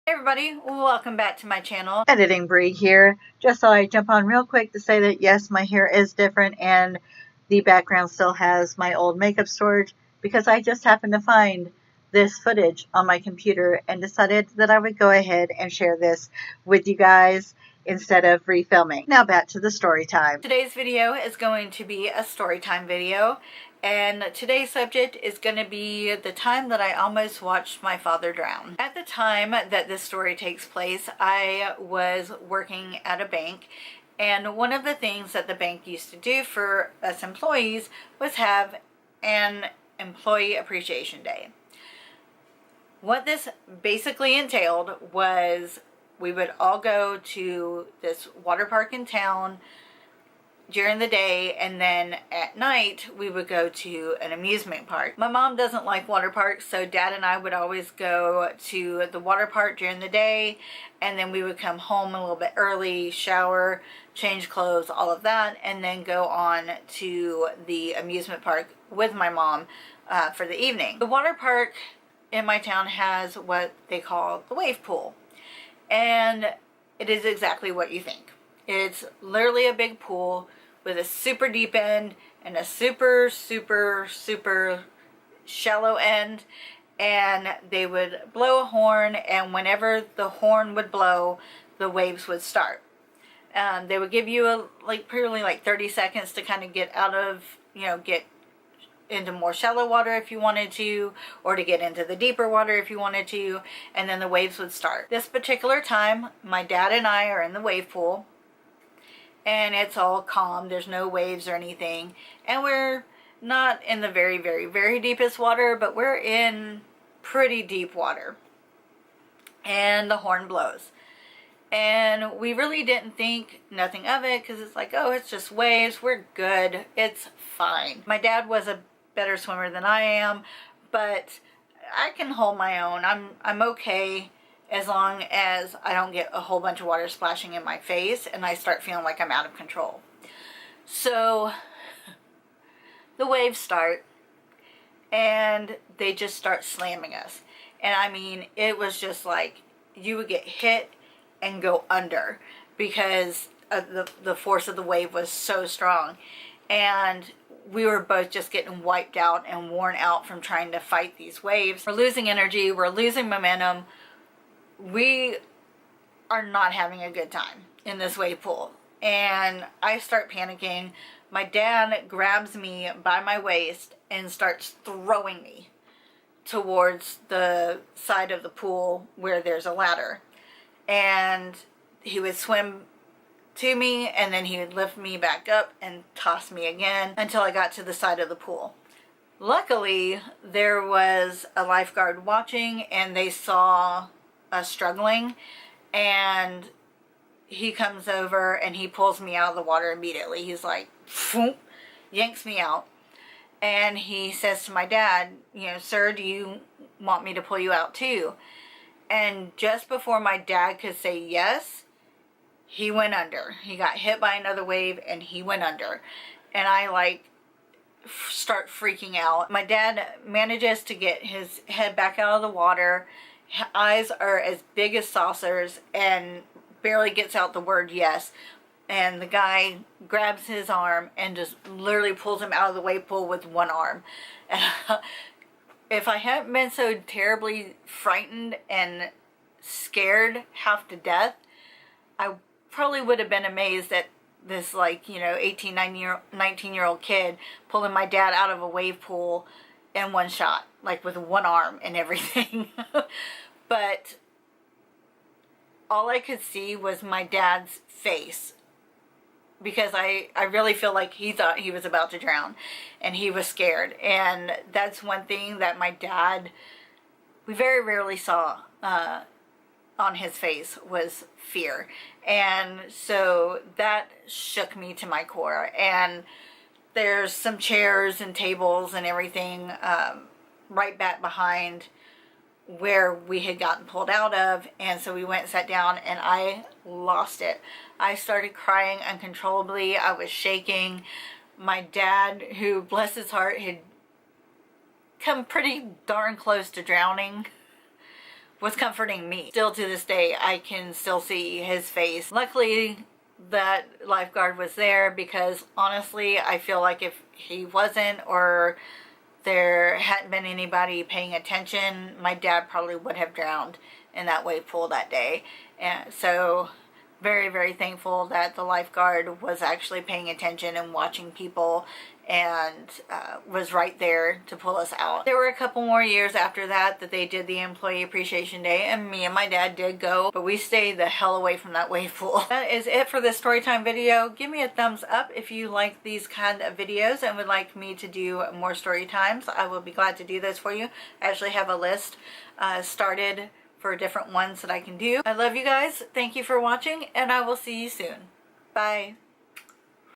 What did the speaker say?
Hey everybody, welcome back to my channel. Editing Bree here. Just thought I'd jump on real quick to say that yes, my hair is different and the background still has my old makeup storage because I just happened to find this footage on my computer and decided that I would go ahead and share this with you guys instead of refilming. Now back to the story time. Today's video is going to be a story time video, and today's subject is going to be the time that I almost watched my father drown. At the time that this story takes place, I was working at a bank, and one of the things that the bank used to do for us employees was have an employee appreciation day. What this basically entailed was we would all go to this water park in town during the day, and then at night we would go to an amusement park. My mom doesn't like water parks, so Dad and I would always go to the water park during the day, and then we would come home a little bit early, shower, change clothes, all of that, and then go on to the amusement park with my mom for the evening. The water park in my town has what they call the wave pool. And it is exactly what you think. It's literally a big pool with a super deep end and a super shallow end. And they would blow a horn, and whenever the horn would blow, the waves would start. They would give you probably 30 seconds to kind of get out of, get into more shallow water if you wanted to, or to get into the deeper water if you wanted to, and then the waves would start. This particular time, my dad and I are in the wave pool, and it's all calm. There's no waves or anything, and we're not in the very deepest water, but we're in pretty deep water, and the horn blows. And we really didn't think nothing of it, because it's like, oh, it's just waves, we're good, it's fine. My dad was a better swimmer than I am, but I can hold my own. I'm okay as long as I don't get a whole bunch of water splashing in my face and I start feeling like I'm out of control. So the waves start, and they just start slamming us. And I mean, it was just like you would get hit and go under because the force of the wave was so strong. And we were both just getting wiped out and worn out from trying to fight these waves. We're losing energy, we're losing momentum. We are not having a good time in this wave pool. And I start panicking. My dad grabs me by my waist and starts throwing me towards the side of the pool where there's a ladder. And he would swim to me, and then he would lift me back up and toss me again until I got to the side of the pool. Luckily, there was a lifeguard watching, and they saw us struggling, and he comes over and he pulls me out of the water immediately. He's like, phoom, yanks me out, and he says to my dad, sir, do you want me to pull you out too? And just before my dad could say yes, he went under. He got hit by another wave and he went under. And I start freaking out. My dad manages to get his head back out of the water. His eyes are as big as saucers and barely gets out the word yes. And the guy grabs his arm and just literally pulls him out of the wave pool with one arm. And if I hadn't been so terribly frightened and scared half to death, I probably would have been amazed at this 18, 19-year-old kid pulling my dad out of a wave pool in one shot, with one arm and everything. But all I could see was my dad's face, because I really feel like he thought he was about to drown and he was scared. And that's one thing that my dad, we very rarely saw on his face, was fear. And so that shook me to my core. And there's some chairs and tables and everything right back behind where we had gotten pulled out of, and so we went and sat down, and I lost it. I started crying uncontrollably. I was shaking. My dad, who, bless his heart, had come pretty darn close to drowning, was comforting me. Still to this day, I can still see his face. Luckily, that lifeguard was there, because honestly, I feel like if he wasn't, or there hadn't been anybody paying attention, my dad probably would have drowned in that wave pool that day. And so very, very thankful that the lifeguard was actually paying attention and watching people, and was right there to pull us out. There were a couple more years after that that they did the Employee Appreciation Day, and me and my dad did go, but we stayed the hell away from that wave pool. That is it for this story time video. Give me a thumbs up if you like these kind of videos and would like me to do more story times. I will be glad to do those for you. I actually have a list started for different ones that I can do. I love you guys. Thank you for watching, and I will see you soon. Bye.